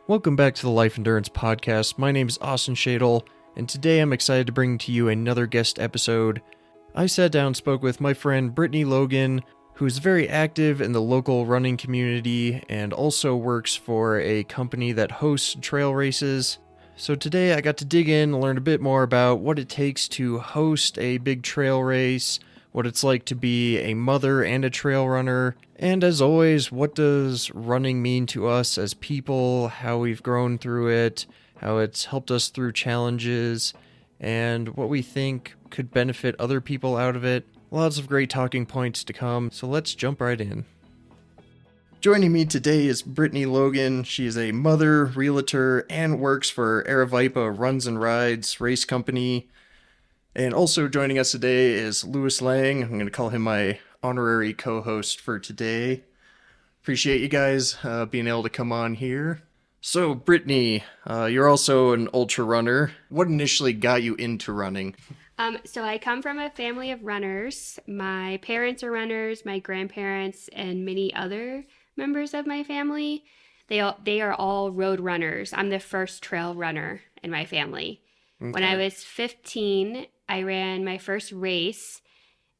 Welcome back to the Life Endurance Podcast. My name is Austin Shadle, and today I'm excited to bring to you another guest episode. I sat down and spoke with my friend Brittany Logan, who is very active in the local running community and also works for a company that hosts trail races. So today I got to dig in and learn a bit more about what it takes to host a big trail race, what it's like to be a mother and a trail runner, and as always, what does running mean to us as people, how we've grown through it, how it's helped us through challenges, and what we think could benefit other people out of it. Lots of great talking points to come, so let's jump right in. Joining me today is Brittany Logan. She is a mother, realtor, and works for Aravaipa Runs and Rides race company. And also joining us today is Lewis Lang. I'm going to call him my honorary co-host for today. Appreciate you guys being able to come on here. So, Brittany, you're also an ultra runner. What initially got you into running? So I come from a family of runners. My parents are runners, my grandparents, and many other members of my family. They are all road runners. I'm the first trail runner in my family. Okay. When I was 15, I ran my first race,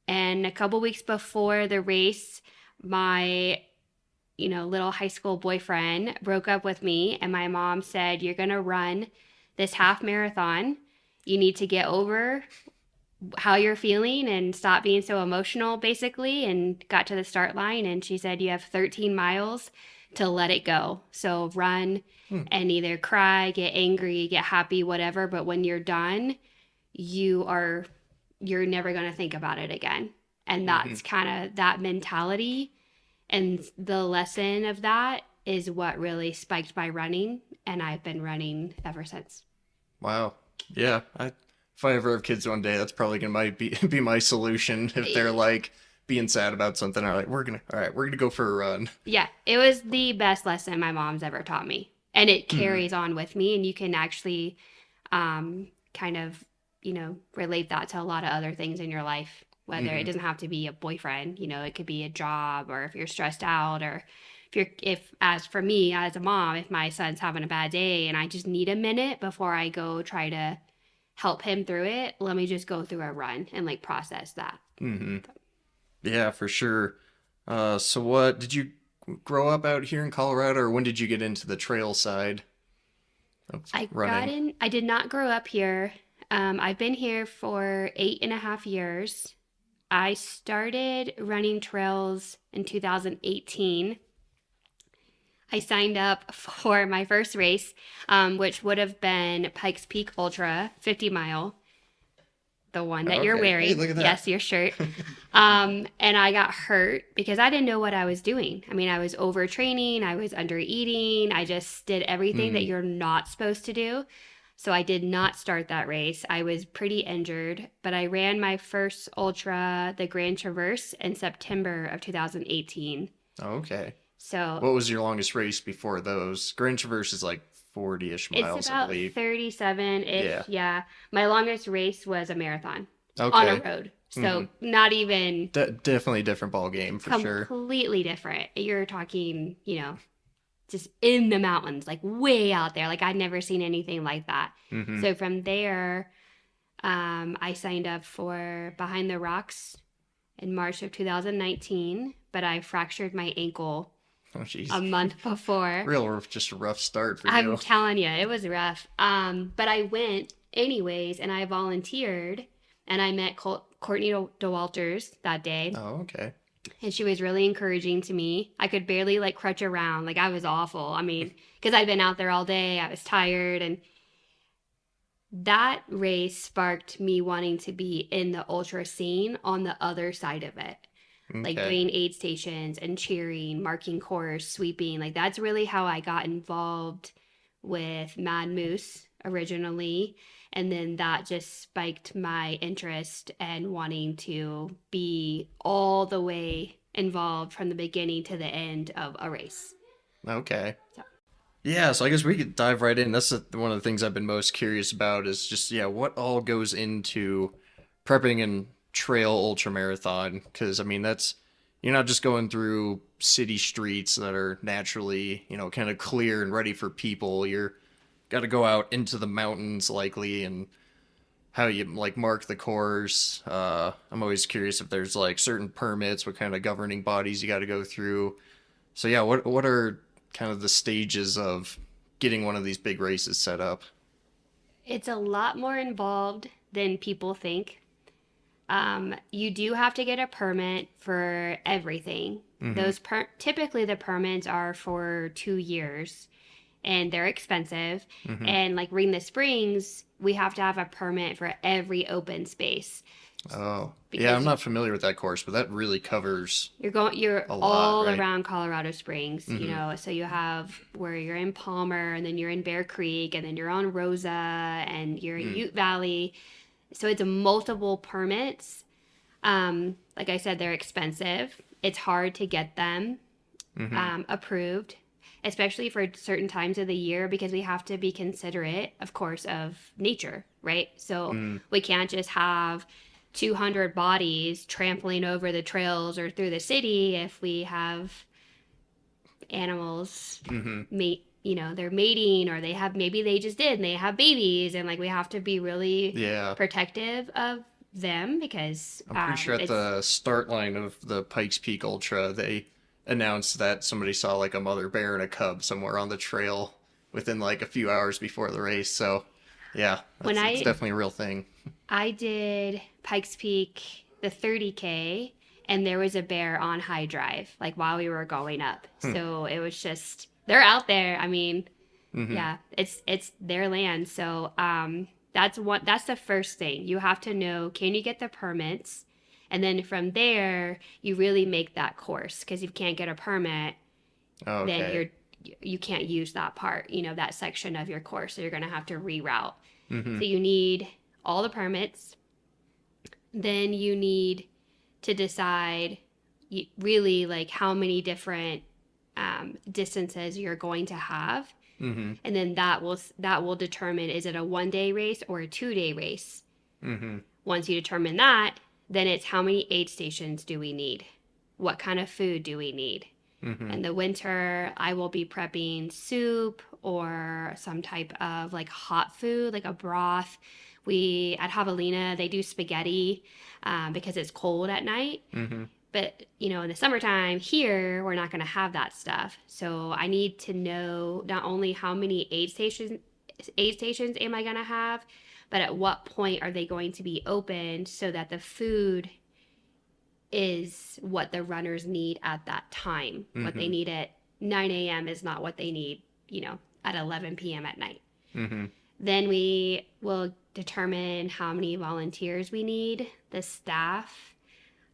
and a couple weeks before the race, my little high school boyfriend broke up with me, and my mom said, "You're going to run this half marathon. You need to get over how you're feeling and stop being so emotional," basically, and got to the start line, and she said, "You have 13 miles to let it go. So run and either cry, get angry, get happy, whatever, but when you're done, you're never going to think about it again." And that's kind of that mentality, and the lesson of that is what really spiked my running, and I've been running ever since. Wow. Yeah, if I ever have kids one day, that's probably gonna be my solution. If they're like being sad about something, I'm like, we're gonna go for a run. Yeah, it was the best lesson my mom's ever taught me, and it carries on with me. And you can actually, kind of, relate that to a lot of other things in your life. Whether it doesn't have to be a boyfriend, it could be a job, or if you're stressed out, or if as for me as a mom, if my son's having a bad day and I just need a minute before I go try to help him through it, let me just go through a run and process that. Yeah, for sure. So what did you grow up out here in Colorado, or when did you get into the trail side of running? I did not grow up here. I've been here for 8.5 years. I started running trails in 2018. I signed up for my first race, which would have been Pikes Peak Ultra 50 mile, the one that you're wearing. Hey, look at that. Yes, your shirt. And I got hurt because I didn't know what I was doing. I mean, I was overtraining, I was under eating, I just did everything that you're not supposed to do. So I did not start that race. I was pretty injured, but I ran my first ultra, the Grand Traverse, in September of 2018. Okay. So what was your longest race before those? Grand Traverse is like 40-ish miles, it's about I believe. 37-ish. Yeah. My longest race was a marathon on a road. So not even... definitely a different ball game for sure. Completely different. You're talking, just in the mountains, like way out there. Like I'd never seen anything like that. So from there, I signed up for Behind the Rocks in March of 2019, but I fractured my ankle a month before. Just a rough start for you. I'm telling you, it was rough. But I went anyways, and I volunteered, and I met Courtney DeWalters that day. Oh, okay. And she was really encouraging to me. I could barely crutch around. Like I was awful. I mean, because I'd been out there all day. I was tired. And that race sparked me wanting to be in the ultra scene on the other side of it. Okay. Like doing aid stations and cheering, marking course, sweeping. Like that's really how I got involved with Mad Moose originally. And then that just spiked my interest and wanting to be all the way involved from the beginning to the end of a race. Okay. Yeah, so I guess we could dive right in. That's one of the things I've been most curious about is just, what all goes into prepping and trail ultra marathon. Because, I mean, that's, you're not just going through city streets that are naturally, kind of clear and ready for people. You're got to go out into the mountains likely, and how you like mark the course. I'm always curious if there's like certain permits, what kind of governing bodies you got to go through. So yeah, what are kind of the stages of getting one of these big races set up? It's a lot more involved than people think. You do have to get a permit for everything. Mm-hmm. Typically the permits are for 2 years, and they're expensive. Mm-hmm. And like Ring the Springs, we have to have a permit for every open space Oh, yeah, I'm because not familiar with that course, but that really covers you're a lot, all right? around Colorado Springs, Mm-hmm. so you have where you're in Palmer, and then you're in Bear Creek, and then you're on Rosa, and you're in Mm. Ute Valley. So it's multiple permits. Like I said, they're expensive. It's hard to get them Mm-hmm. approved, especially for certain times of the year, because we have to be considerate, of course, of nature, right? So Mm. we can't just have 200 bodies trampling over the trails or through the city if we have animals Mm-hmm. mate. They're mating, or maybe they just did and they have babies, and like we have to be really Yeah. protective of them because I'm pretty sure at it's the start line of the Pikes Peak Ultra, they announced that somebody saw like a mother bear and a cub somewhere on the trail within like a few hours before the race. So, yeah, when it's I definitely a real thing. I did Pikes Peak, the 30K, and there was a bear on high drive, like while we were going up. Hmm. So it was just, they're out there. I mean, Mm-hmm. yeah, it's their land. So that's the first thing. You have to know, can you get the permits? And then from there, you really make that course, because if you can't get a permit, then Okay. you can't use that part, that section of your course. So you're going to have to reroute. Mm-hmm. So you need all the permits. Then you need to decide really like how many different distances you're going to have, Mm-hmm. and then that will determine, is it a 1 day race or a 2 day race. Mm-hmm. Once you determine that, then it's how many aid stations do we need, what kind of food do we need. Mm-hmm. In the winter, I will be prepping soup or some type of like hot food, like a broth. We at Javelina, they do spaghetti because it's cold at night. Mm-hmm. But in the summertime here, we're not going to have that stuff. So I need to know not only how many aid stations am I going to have, but at what point are they going to be opened so that the food is what the runners need at that time. Mm-hmm. What they need at 9 a.m. is not what they need, at 11 p.m. at night. Mm-hmm. Then we will determine how many volunteers we need, the staff,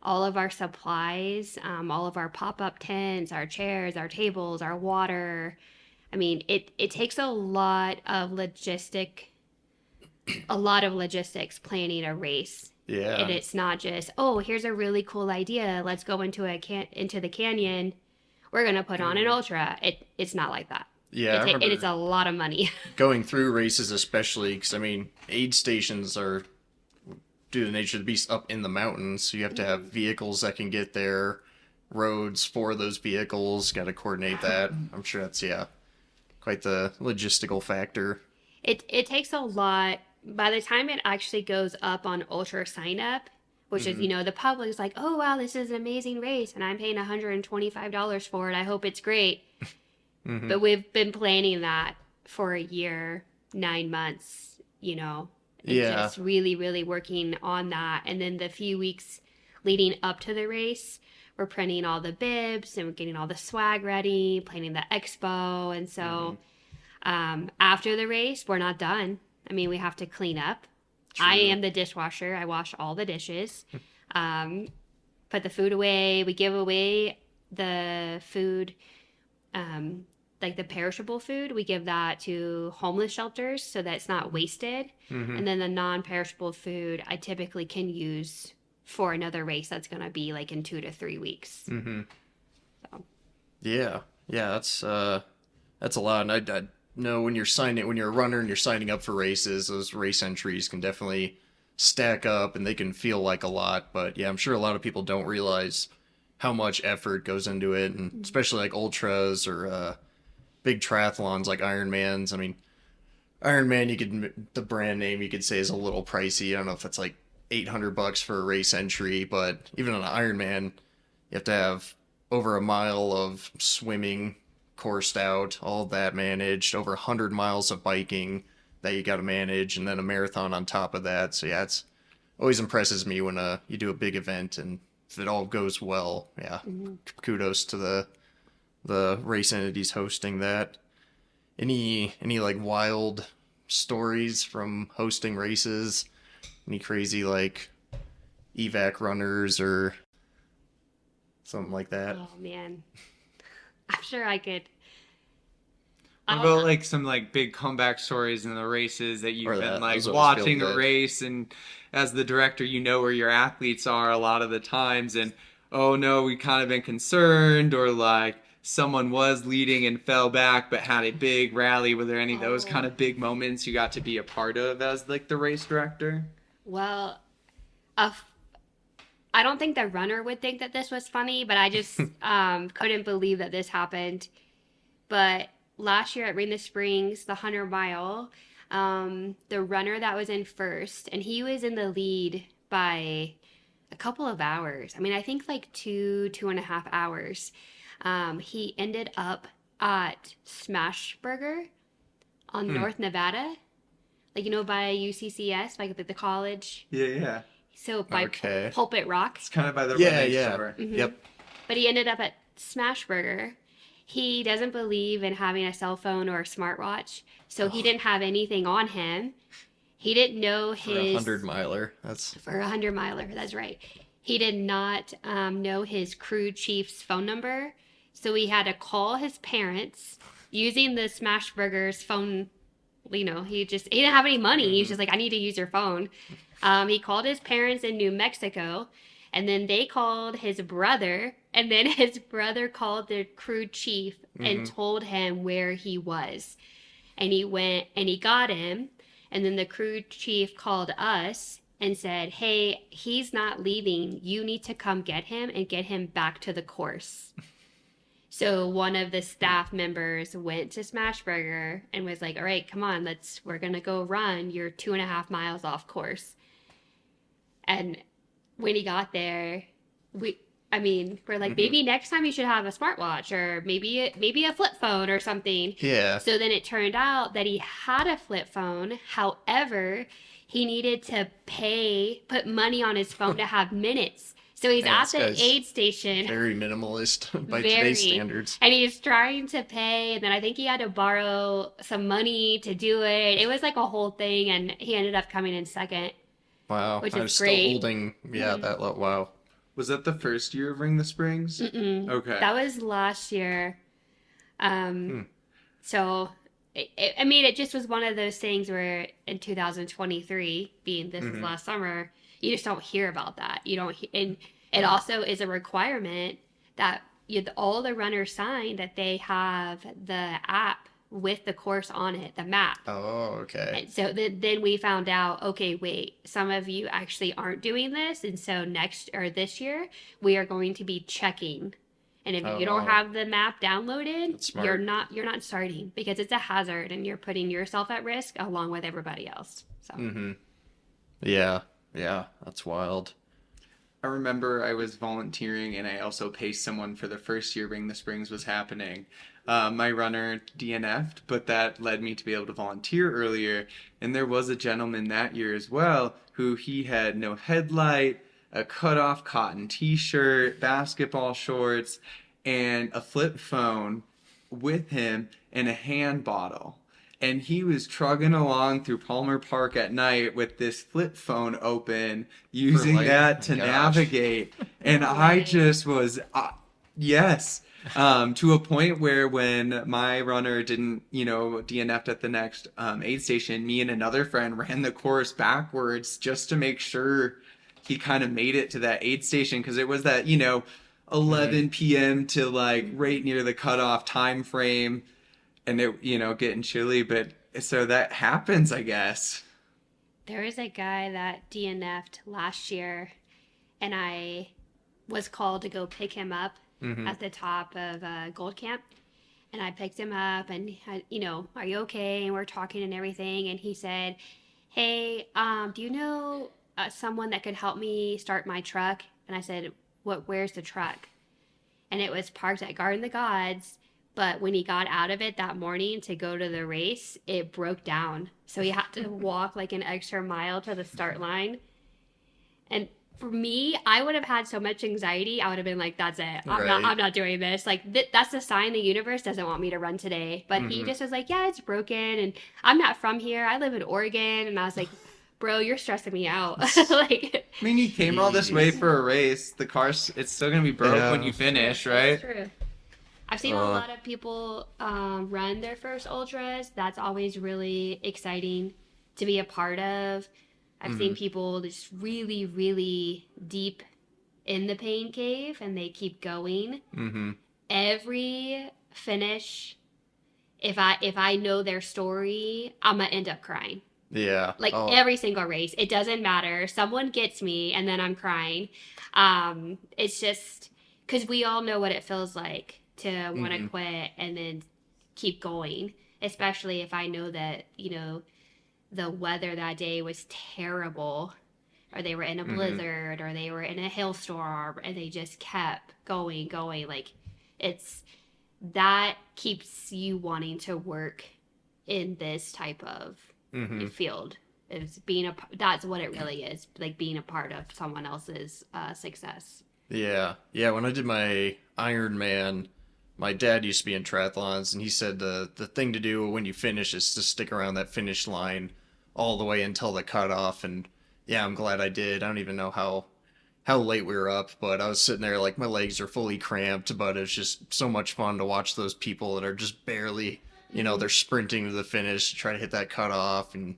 all of our supplies, all of our pop-up tents, our chairs, our tables, our water. I mean, it takes a lot of logistics planning a race. Yeah. And it's not just, oh, here's a really cool idea. Let's go into the canyon. We're gonna put on an ultra. It's not like that. Yeah, I remember It's a lot of money. going through races, especially because I mean, aid stations are due to the nature of the beast up in the mountains, so you have to have vehicles that can get there, roads for those vehicles. Got to coordinate that. I'm sure that's quite the logistical factor. It takes a lot. By the time it actually goes up on ultra sign up, which is, the public is like, oh wow, this is an amazing race, and I'm paying $125 for it. I hope it's great. Mm-hmm. But we've been planning that for a year, 9 months, and just really, really working on that. And then the few weeks leading up to the race, we're printing all the bibs and we're getting all the swag ready, planning the expo. And so after the race, we're not done. I mean, we have to clean up. True. I am the dishwasher. I wash all the dishes, put the food away. We give away the food, like the perishable food. We give that to homeless shelters so that it's not wasted. Mm-hmm. And then the non-perishable food I typically can use for another race that's going to be like in 2 to 3 weeks. Mm-hmm. So. Yeah, that's a lot. And I know when you're a runner and you're signing up for races, those race entries can definitely stack up and they can feel like a lot. But yeah, I'm sure a lot of people don't realize how much effort goes into it, and especially like ultras or big triathlons like Ironmans. I mean, Ironman, the brand name you could say is a little pricey. I don't know if it's like $800 for a race entry, but even on an Ironman, you have to have over a mile of swimming coursed out, all of that managed, over 100 miles of biking that you got to manage, and then a marathon on top of that. So yeah, it's always impresses me when you do a big event and if it all goes well. Yeah, kudos to the race entities hosting that. Any like wild stories from hosting races? Any crazy like evac runners or something like that? Oh man, I'm sure I could. What about like some like big comeback stories in the races that Or you've been that. like Those always feel watching a good. race, and as the director you know where your athletes are a lot of the times, and oh no, we kind of been concerned, or like someone was leading and fell back but had a big rally. Were there any of those kind Oh, of big moments you got to be a part of as like the race director? well, a I don't think the runner would think that this was funny, but I just couldn't believe that this happened. But last year at Rain the Springs, the 100 mile, the runner that was in first, and he was in the lead by a couple of hours. I mean, I think like 2.5 hours. He ended up at Smash Burger on North Nevada, like, by UCCS, like the college. Yeah, yeah. So by Okay. Pulpit Rock. It's kind of by the Yeah, running yeah. store. Yep. But he ended up at Smashburger. He doesn't believe in having a cell phone or a smartwatch, so he didn't have anything on him. He didn't know For a his 100-miler. That's for a 100 miler. That's right. He did not know his crew chief's phone number, so he had to call his parents using the Smashburger's phone. He didn't have any money. He's just like, I need to use your phone. He called his parents in New Mexico, and then they called his brother, and then his brother called the crew chief and told him where he was. And he went and he got him, and then the crew chief called us and said, hey, he's not leaving. You need to come get him and get him back to the course. So one of the staff members went to Smashburger and was like, all right, come on, we're going to go run. You're 2.5 miles off course. And when he got there, we're like, maybe next time you should have a smartwatch, or maybe a flip phone or something. yeah. So then it turned out that he had a flip phone. However, he needed to put money on his phone to have minutes. So he's Man, at this the guy's aid station. Very minimalist by Very. today's standards. And he's trying to pay, and then I think he had to borrow some money to do it. It was like a whole thing, and he ended up coming in second. Wow. Which I is was great. still holding, that low. Wow. Was that the first year of Ring the Springs? Mm-mm. Okay. That was last year. So, it just was one of those things where in 2023, being this is last summer, you just don't hear about that. You don't, and it also is a requirement that all the runners sign that they have the app with the course on it, the map. Oh, okay. And so then we found out, okay, wait, some of you actually aren't doing this, and so this year we are going to be checking. And if you don't have the map downloaded, That's smart. you're not starting, because it's a hazard and you're putting yourself at risk along with everybody else. So Yeah. Yeah. That's wild. I remember I was volunteering, and I also paced someone for the first year Ring the Springs was happening. My runner DNF'd, but that led me to be able to volunteer earlier. And there was a gentleman that year as well who he had no headlight, a cut-off cotton t-shirt, basketball shorts, and a flip phone with him and a hand bottle. And he was trugging along through Palmer Park at night with this flip phone open, using that to navigate. And I just was, yes, to a point where when my runner didn't, DNF'd at the next aid station, me and another friend ran the course backwards just to make sure he kind of made it to that aid station, because it was that, 11 p.m. to like right near the cutoff time frame. And it, getting chilly, but so that happens, I guess. there is a guy that DNF'd last year, and was called to go pick him up Mm-hmm. at the top of Gold Camp. And I picked him up and, are you okay? And we're talking and everything. And he said, hey, do you know someone that could help me start my truck? And I said, where's the truck? And it was parked at Garden of the Gods. But when he got out of it that morning to go to the race, it broke down. So he had to walk like an extra mile to the start line. And for me, I would have had so much anxiety. I would have been like, that's it. I'm not doing this. Like, that's a sign the universe doesn't want me to run today. But he just was like, yeah, it's broken. And I'm not from here. I live in Oregon. And I was like, bro, you're stressing me out. Like, I mean, you came all this way for a race. The car's, it's still going to be broke when you finish, right? That's true. I've seen a lot of people run their first ultras. That's always really exciting to be a part of. I've seen people just really, really deep in the pain cave and they keep going. Every finish, if I know their story, I'm gonna end up crying. Yeah. Like every single race. It doesn't matter. Someone gets me and then I'm crying. It's just because we all know what it feels like to want to quit and then keep going, especially if I know that, the weather that day was terrible, or they were in a blizzard, or they were in a hailstorm, and they just kept going. Like, that keeps you wanting to work in this type of field. That's what it really is, like being a part of someone else's success. Yeah. When I did my Ironman, my dad used to be in triathlons, and he said the thing to do when you finish is to stick around that finish line all the way until the cutoff. And yeah, I'm glad I did. I don't even know how late we were up, but I was sitting there like my legs are fully cramped, but it's just so much fun to watch those people that are just barely, they're sprinting to the finish to try to hit that cutoff, and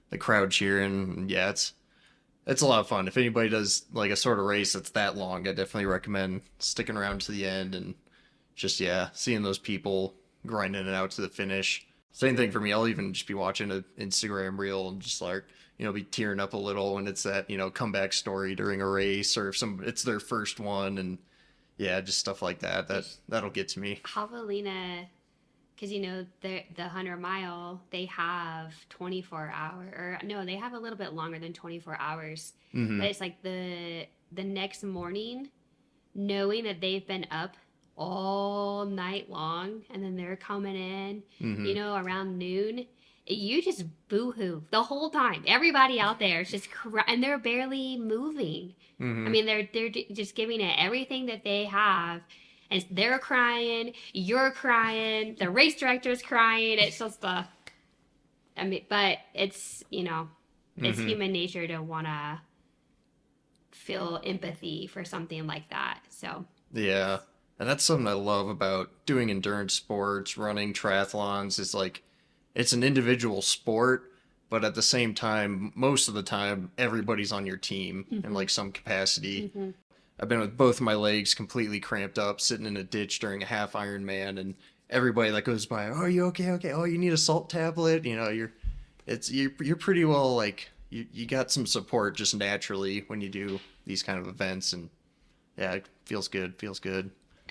the crowd cheering. And yeah, it's a lot of fun. If anybody does like a sort of race that's that long, I definitely recommend sticking around to the end and just, seeing those people grinding it out to the finish. Same thing for me. I'll even just be watching an Instagram reel and just like, be tearing up a little when it's that, comeback story during a race, or if it's their first one, and yeah, just stuff like that. That'll get to me. Javelina, because the 100-mile, they have 24 hour, or no, they have a little bit longer than 24 hours. But it's like the next morning, knowing that they've been up all night long, and then they're coming in, around noon, you just boo-hoo the whole time. Everybody out there is just and they're barely moving. I mean, they're just giving it everything that they have, and they're crying, you're crying, the race director's crying. It's just but it's it's human nature to want to feel empathy for something like that. So yeah. And that's something I love about doing endurance sports, running triathlons, is like, it's an individual sport, but at the same time, most of the time, everybody's on your team in like some capacity. I've been with both my legs completely cramped up, sitting in a ditch during a half Ironman, and everybody that goes by, oh, are you okay? Oh, you need a salt tablet? You're pretty well, like, you got some support just naturally when you do these kind of events, and yeah, it feels good.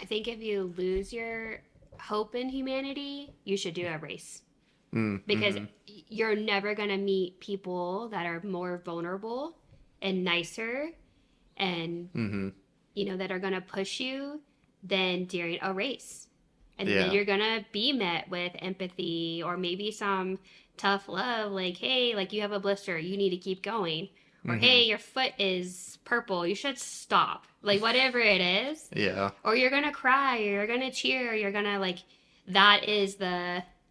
I think if you lose your hope in humanity, you should do a race. Because you're never going to meet people that are more vulnerable and nicer and, that are going to push you than during a race. And then you're going to be met with empathy, or maybe some tough love, like, hey, like, you have a blister, you need to keep going. Or, hey, your foot is purple, you should stop. Like, whatever it is. Yeah. Or you're going to cry, or you're going to cheer, or you're going to, like, that is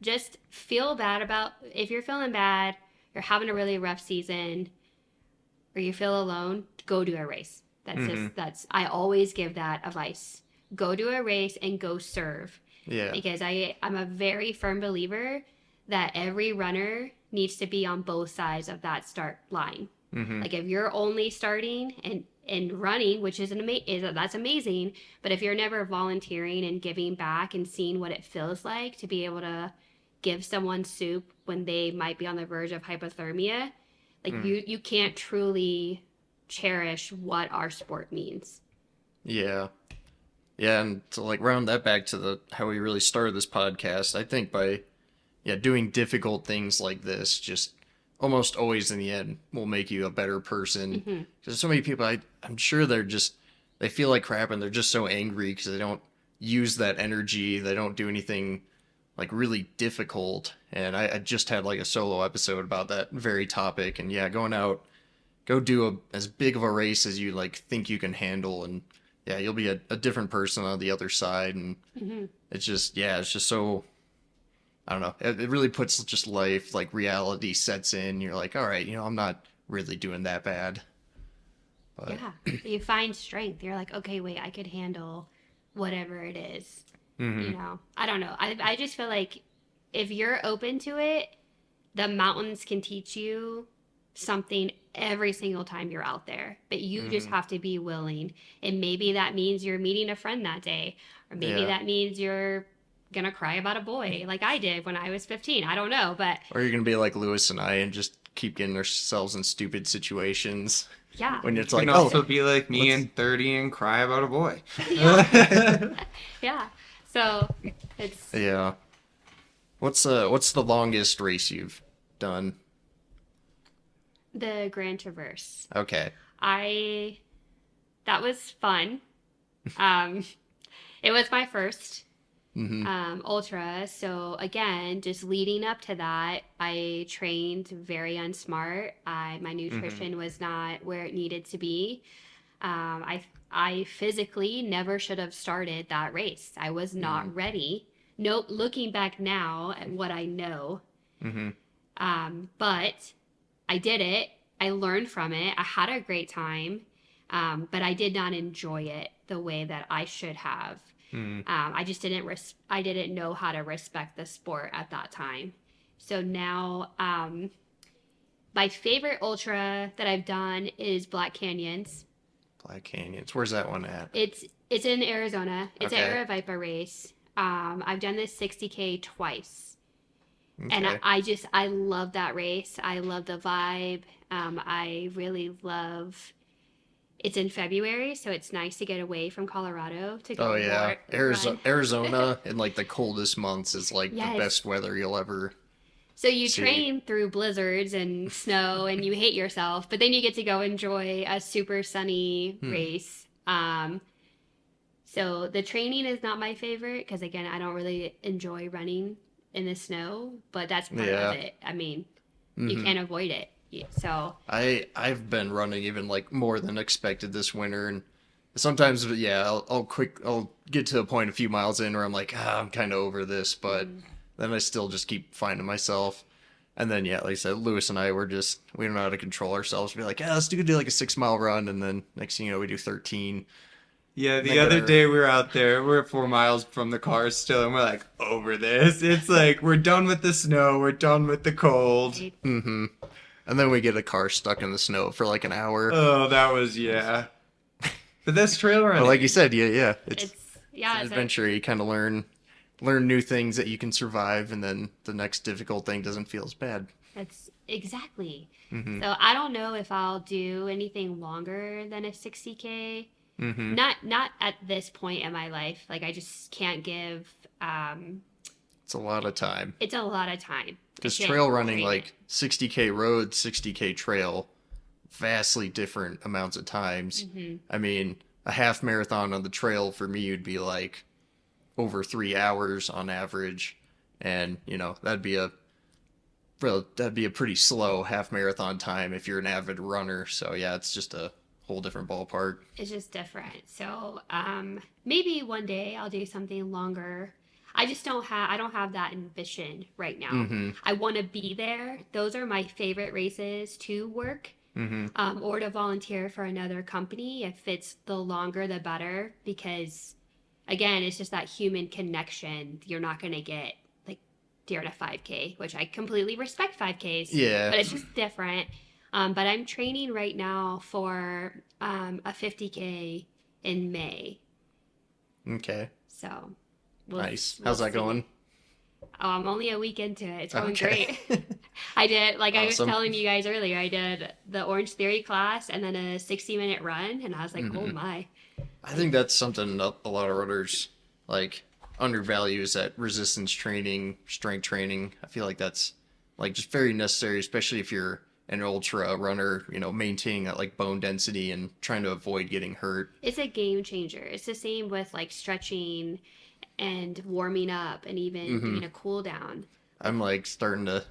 just feel bad about, if you're feeling bad, you're having a really rough season, or you feel alone, go do a race. I always give that advice. Go do a race and go serve. Yeah. Because I'm a very firm believer that every runner needs to be on both sides of that start line. Like, if you're only starting and running, which that's amazing, but if you're never volunteering and giving back and seeing what it feels like to be able to give someone soup when they might be on the verge of hypothermia, like, you can't truly cherish what our sport means. Yeah. Yeah, and to like round that back to the how we really started this podcast, I think by doing difficult things like this just almost always in the end will make you a better person. Hmm. Because so many people, I'm sure they feel like crap and they're just so angry because they don't use that energy. They don't do anything like really difficult. And I just had like a solo episode about that very topic. And yeah, going out, go do as big of a race as you like think you can handle. And yeah, you'll be a different person on the other side. And Hmm. it's just so, I don't know. It really puts just life, like reality sets in. You're like, all right, I'm not really doing that bad. But Yeah. You find strength. You're like, okay, wait, I could handle whatever it is. mhm. I don't know. I just feel like if you're open to it, the mountains can teach you something every single time you're out there. But you just Mhm. have to be willing. And maybe that means you're meeting a friend that day. Or maybe Yeah. that means you're gonna cry about a boy like I did when I was 15. I don't know. But Or you're gonna be like Lewis and I and just keep getting ourselves in stupid situations yeah. when it's You like, can oh, also be like me let's- and 30 and cry about a boy. Yeah. Yeah. So it's yeah. What's the longest race you've done? the Grand Traverse. Okay. That was fun. Um, it was my first Mhm. ultra. So again, just leading up to that, I trained very unsmart. My nutrition was not where it needed to be. I physically never should have started that race. I was not ready. No, looking back now at what I know, Mhm. but I did it. I learned from it. I had a great time, but I did not enjoy it the way that I should have. Mhm. I just I didn't know how to respect the sport at that time. So now, my favorite ultra that I've done is Black Canyons. Black Canyons. Where's that one at? It's in Arizona. It's Okay. an Aravaipa race. I've done this 60K twice. And Okay. I love that race. I love the vibe. I really love. It's in February, so it's nice to get away from Colorado to go. Oh yeah, run. Arizona in like the coldest months is like Yes. the best weather you'll ever. So you See. train through blizzards and snow, and you hate yourself, but then you get to go enjoy a super sunny race. So the training is not my favorite because again, I don't really enjoy running in the snow, but that's part Yeah. of it. I mean, you can't avoid it. So I've been running even like more than expected this winter, and sometimes I'll get to a point a few miles in where I'm like, I'm kind of over this, but then I still just keep finding myself. And then like I said, Lewis and I we don't know how to control ourselves. We're like, let's do like a 6 mile run, and then next thing you know, we do 13. Yeah, the They other gotta- day we were out there, we're 4 miles from the car still, and we're like, over this. It's like, we're done with the snow, we're done with the cold. Mm-hmm. And then we get a car stuck in the snow for like an hour. Oh, that was, yeah. But that's trail running. But like you said, it's it's an it's adventure. You kind of learn new things that you can survive, and then the next difficult thing doesn't feel as bad. That's exactly. Mm-hmm. So I don't know if I'll do anything longer than a 60K. Mm-hmm. Not at this point in my life. Like I just can't give. It's a lot of time. It's a lot of time. Because I can't trail running, train like it. 60K road, 60K trail, vastly different amounts of times. Mm-hmm. I mean, a half marathon on the trail for me would be like over 3 hours on average, and that'd be a pretty slow half marathon time if you're an avid runner. So yeah, it's just a whole different ballpark. It's just different. So maybe one day I'll do something longer. I just don't have that ambition right now. Mm-hmm. I want to be there. Those are my favorite races to work Mm-hmm. or to volunteer for another company. If it's the longer, the better, because again, it's just that human connection. You're not going to get like during a 5K, which I completely respect 5Ks. Yeah. But it's just different. But I'm training right now for a 50K in May. Okay. So Nice. we'll How's that see. going? Oh, I'm only a week into it. It's going Okay. great. I did, like I was Awesome. telling you guys earlier, I did the Orange Theory class and then a 60-minute run, and I was like, oh Mhm. my. I think that's something a lot of runners like undervalue is that resistance training, strength training. I feel like that's like just very necessary, especially if you're an ultra runner, maintaining that like bone density and trying to avoid getting hurt. It's a game changer. It's the same with like stretching and warming up and even doing a cool down. I'm like starting to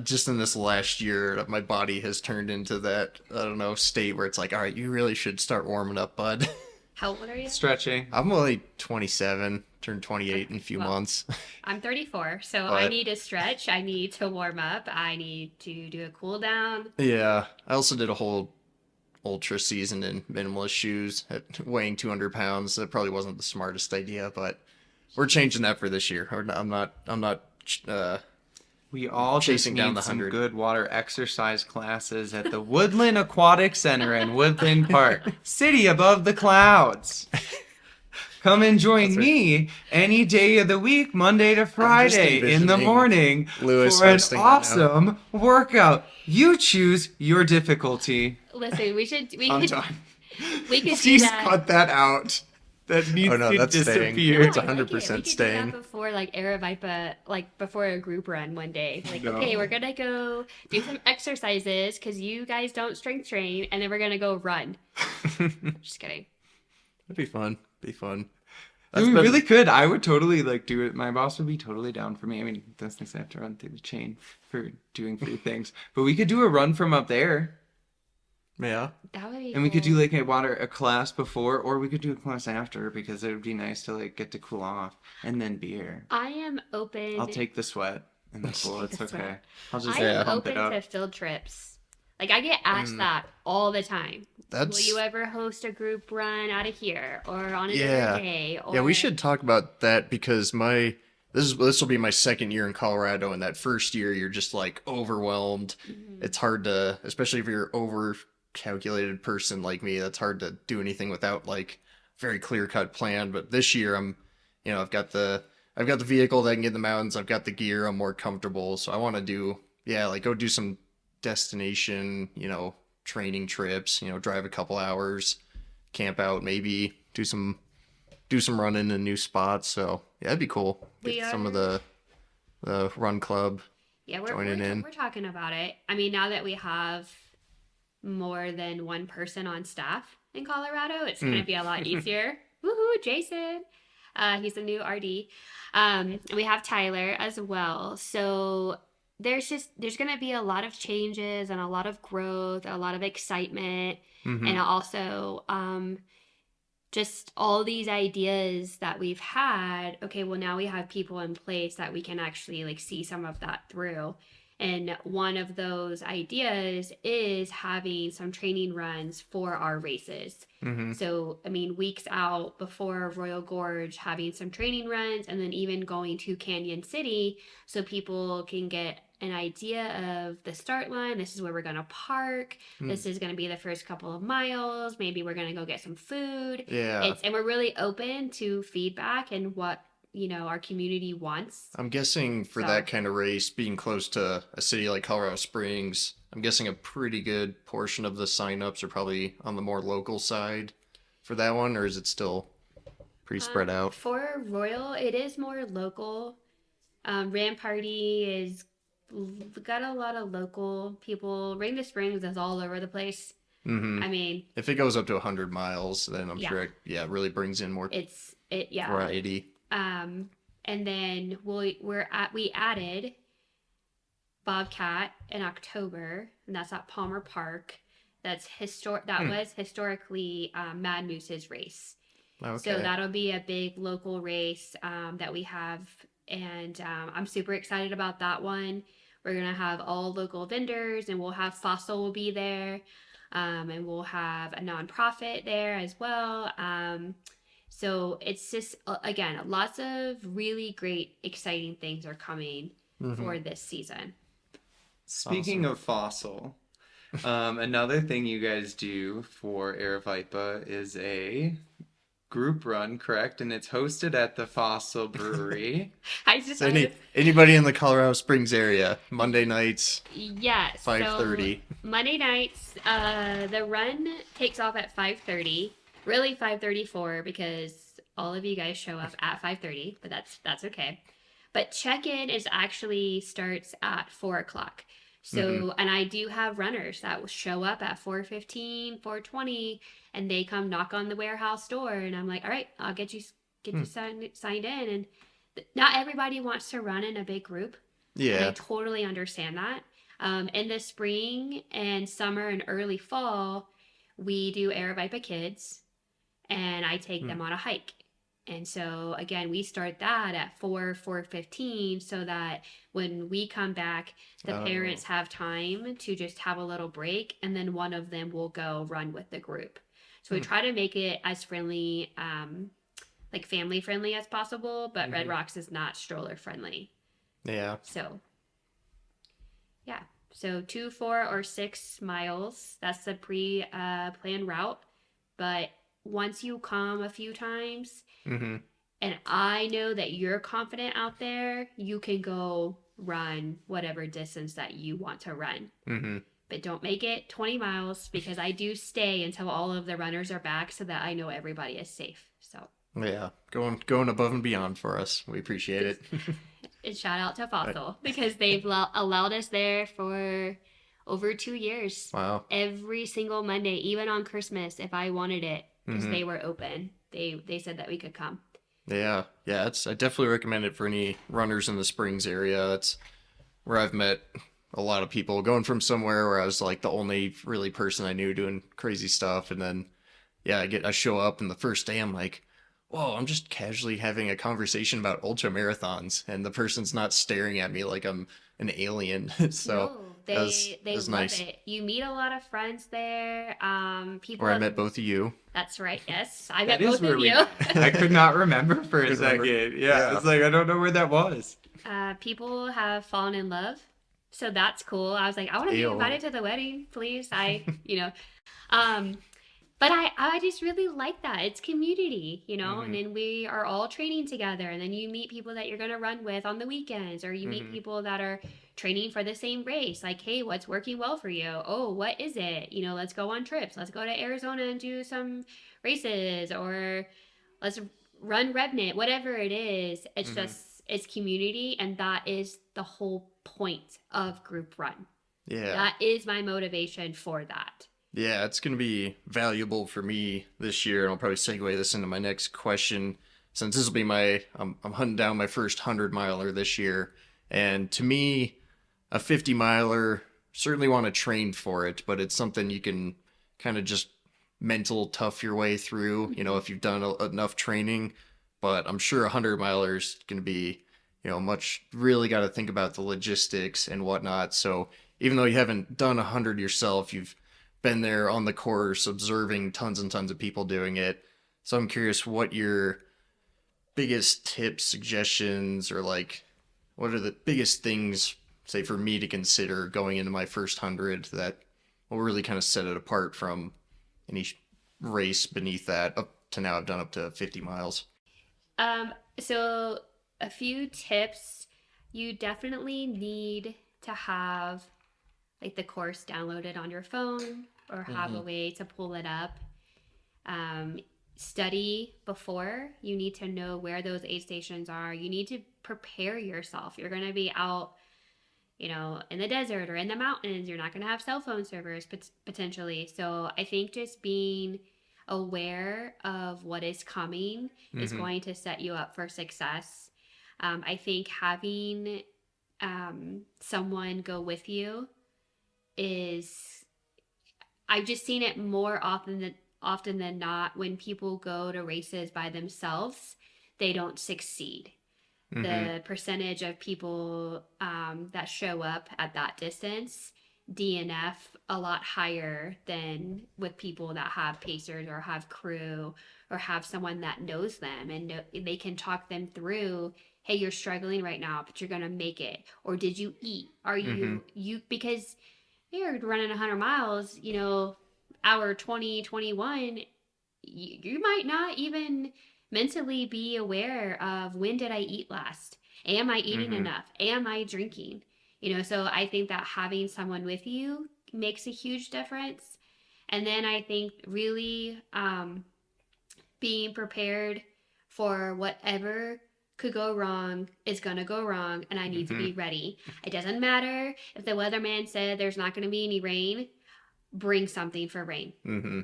just in this last year, my body has turned into that, I don't know, state where it's like, all right, you really should start warming up, bud. How old are you? Stretching. I'm only 27, turned 28 in a few months. I'm 34, so But- I need to stretch. I need to warm up. I need to do a cool down. Yeah, I also did a whole ultra season in minimalist shoes at weighing 200 pounds. That probably wasn't the smartest idea, but we're changing that for this year. I'm not We all Chasing just down need the some 100. good water exercise classes at the Woodland Aquatic Center in Woodland Park, city above the clouds. Come and join That's right. me any day of the week, Monday to Friday in the envisioning morning Lewis for an hosting that now. awesome workout. You choose your difficulty. Listen, we could I'm done. we could do Please that. cut that out. That needs Oh, no, to that's staying. disappear. It's I like 100% it. We could staying. do that before like Aravaipa, like before a group run one day. Like, No. okay, we're gonna go do some exercises because you guys don't strength train, and then we're gonna go run. Just kidding. That'd be fun. Be fun. We been- really could. I would totally like do it. My boss would be totally down for me. I mean, those things I have to run through the chain for doing free things. But we could do a run from up there, Yeah. That would be. and we could do cool. like a class before, or we could do a class after because it would be nice to like get to cool off and then beer. I am open. I'll take the sweat and the pool. It's the okay. sweat. I'll just I am pump it open up. to field trips. Like I get asked that all the time. That's Will you ever host a group run out of here or on a Yeah. different day? Or... Yeah, we should talk about that because this will be my second year in Colorado, and that first year you're just like overwhelmed. It's hard to, especially if you're over calculated person like me, that's hard to do anything without like very clear cut plan. But this year I've got the vehicle that can get in the mountains, I've got the gear, I'm more comfortable. So I want to go do some destination, training trips, drive a couple hours, camp out, maybe do some running in new spots. So yeah, that'd be cool. Get some of the run club. Yeah, joining in. we're talking about it. I mean, now that we have more than one person on staff in Colorado, it's going to be a lot easier. Woohoo, Jason. He's a new RD. And we have Tyler as well. So there's going to be a lot of changes and a lot of growth, a lot of excitement, and also just all these ideas that we've had. Okay, well now we have people in place that we can actually like see some of that through. And one of those ideas is having some training runs for our races. So, I mean, weeks out before Royal Gorge, having some training runs, and then even going to Canyon City so people can get an idea of the start line. This is where we're going to park. This is going to be the first couple of miles. Maybe we're going to go get some food. Yeah. And we're really open to feedback and what our community wants. I'm guessing for So- that kind of race, being close to a city like Colorado Springs, I'm guessing a pretty good portion of the signups are probably on the more local side for that one, or is it still pretty spread out? For Royal, it is more local. Ram Party is got a lot of local people. Ring the Springs is all over the place. I mean, If it goes up to 100 miles, then I'm Yeah. sure it really brings in more yeah. variety. And then we added Bobcat in October, and that's at Palmer Park. That was historically Mad Moose's race. Okay. So that'll be a big local race that we have, and I'm super excited about that one. We're gonna have all local vendors, and we'll have Fossil will be there, and we'll have a nonprofit there as well. So it's just again, lots of really great, exciting things are coming for this season. Speaking of Fossil, another thing you guys do for Aravaipa is a group run, correct? And it's hosted at the Fossil Brewery. I just So anybody in the Colorado Springs area, Monday nights, yes, 5:30. So Monday nights, the run takes off at 5:30. Really 5:34 because all of you guys show up at 5:30, but that's okay. But check-in is actually starts at 4 o'clock. Mm-hmm. So, and I do have runners that will show up at 4:15, 4:20, and they come knock on the warehouse door, and I'm like, all right, I'll get you signed in. And not everybody wants to run in a big group, and I Yeah. totally understand that. In the spring and summer and early fall, we do Aravaipa Kids, and I take Hmm. them on a hike. And so again, we start that at 4:15, so that when we come back, the Oh. parents have time to just have a little break, and then one of them will go run with the group. So we Hmm. try to make it as friendly, like family friendly as possible, but Red Mm-hmm. Rocks is not stroller friendly. Yeah. So yeah, so 2, 4, or 6 miles. That's the planned route. But once you come a few times, Mm-hmm. and I know that you're confident out there, you can go run whatever distance that you want to run. Mm-hmm. But don't make it 20 miles because I do stay until all of the runners are back so that I know everybody is safe. So, Yeah. Going above and beyond for us. We appreciate it. and shout out to But, Fossil because they've allowed us there for over 2 years. wow. Every single Monday, even on Christmas, if I wanted it, because Mm-hmm. they were open. They said that we could come. Yeah. Yeah. I definitely recommend it for any runners in the Springs area. It's where I've met a lot of people going from somewhere where I was like the only really person I knew doing crazy stuff, and then yeah, I show up and the first day I'm like, whoa, I'm just casually having a conversation about ultra marathons, and the person's not staring at me like I'm an alien. So No, that they was love nice. it. You meet a lot of friends there. People Where I have. met both of you. That's right. Yes, I That met is both where of we you. met. I could not remember for a Couldn't remember. second. Yeah, Yeah. it's like I don't know where that was. People have fallen in love, so that's cool. I was like, I want to be Ayo. invited to the wedding, please. Um, but I just really like that. It's community, and Mm-hmm. then we are all training together, and then you meet people that you're going to run with on the weekends, or you meet Mm-hmm. people that are training for the same race. Like, hey, what's working well for you? Oh, what is it? Let's go on trips. Let's go to Arizona and do some races, or let's run Revenant, whatever it is. It's Mm-hmm. just, it's community, and that is the whole point of group run. Yeah. That is my motivation for that. Yeah, it's going to be valuable for me this year, and I'll probably segue this into my next question, since this will be I'm hunting down my first 100 miler this year, and to me, a 50 miler, certainly want to train for it, but it's something you can kind of just mental tough your way through, if you've done enough training, but I'm sure 100 milers going to be, much, really got to think about the logistics and whatnot, so even though you haven't done 100 yourself, you've been there on the course observing tons and tons of people doing it. So I'm curious what your biggest tips, suggestions, or like what are the biggest things, say, for me to consider going into my first 100 that will really kind of set it apart from any race beneath that. Up to now, I've done up to 50 miles. So a few tips. You definitely need to have like the course downloaded on your phone or have Mm-hmm. a way to pull it up. Um, Study before. You need to know where those aid stations are. You need to prepare yourself. You're going to be out, in the desert or in the mountains. You're not going to have cell phone servers potentially. So I think just being aware of what is coming is Mm-hmm. going to set you up for success. I think having someone go with you is, I've just seen it more often than not. When people go to races by themselves, they don't succeed. Mm-hmm. The percentage of people that show up at that distance DNF a lot higher than with people that have pacers or have crew or have someone that knows them and they can talk them through. Hey, you're struggling right now, but you're gonna make it. Or did you eat? Are Mm-hmm. you because you're running 100 miles, hour 20, 21, you might not even mentally be aware of when did I eat last? Am I eating Mm-hmm. enough? Am I drinking? So I think that having someone with you makes a huge difference. And then I think really being prepared for whatever could go wrong is going to go wrong, and I need to be ready. It doesn't matter if the weatherman said there's not going to be any rain. Bring something for rain.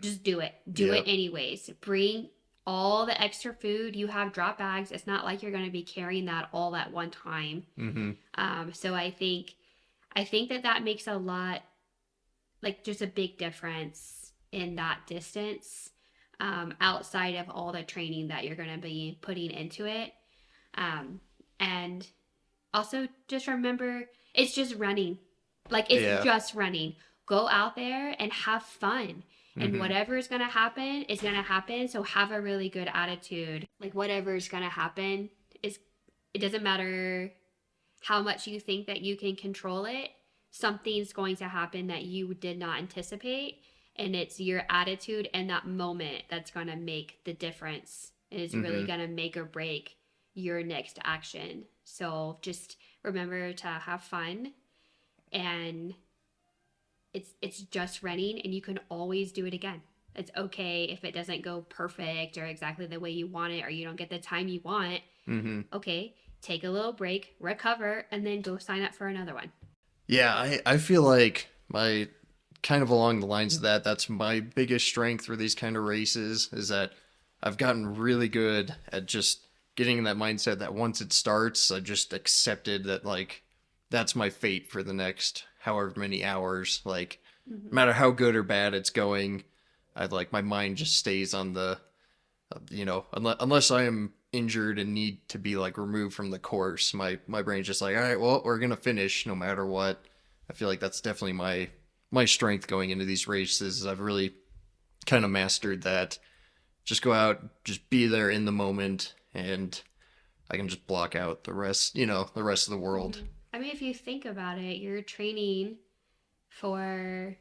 Just do it. Do it anyways. Bring all the extra food. You have drop bags. It's not like you're going to be carrying that all at one time. So I think that makes a lot, like, just a big difference in that distance, outside of all the training that you're going to be putting into it. And also just remember, it's just running. Like, it's just running. Go out there and have fun. And whatever is going to happen is going to happen. So have a really good attitude. Like, whatever is going to happen it doesn't matter how much you think that you can control it. Something's going to happen that you did not anticipate. And it's your attitude and that moment that's going to make the difference. And it's really going to make or break your next action. So just remember to have fun, and it's just running, and you can always do it again. It's okay if it doesn't go perfect or exactly the way you want it, or you don't get the time you want. Okay, take a little break, recover, and then go sign up for another one. Yeah, I feel like my kind of along the lines of that's my biggest strength for these kind of races, is that I've gotten really good at just getting in that mindset that once it starts, I just accepted that, like, that's my fate for the next however many hours. Like, no matter how good or bad it's going, my mind just stays on the, unless I am injured and need to be, like, removed from the course, my brain's just like, all right, well, we're gonna finish no matter what. I feel like that's definitely my strength going into these races, is I've really kind of mastered that. Just go out, just be there in the moment, and I can just block out the rest of the world. I mean, if you think about it, you're training for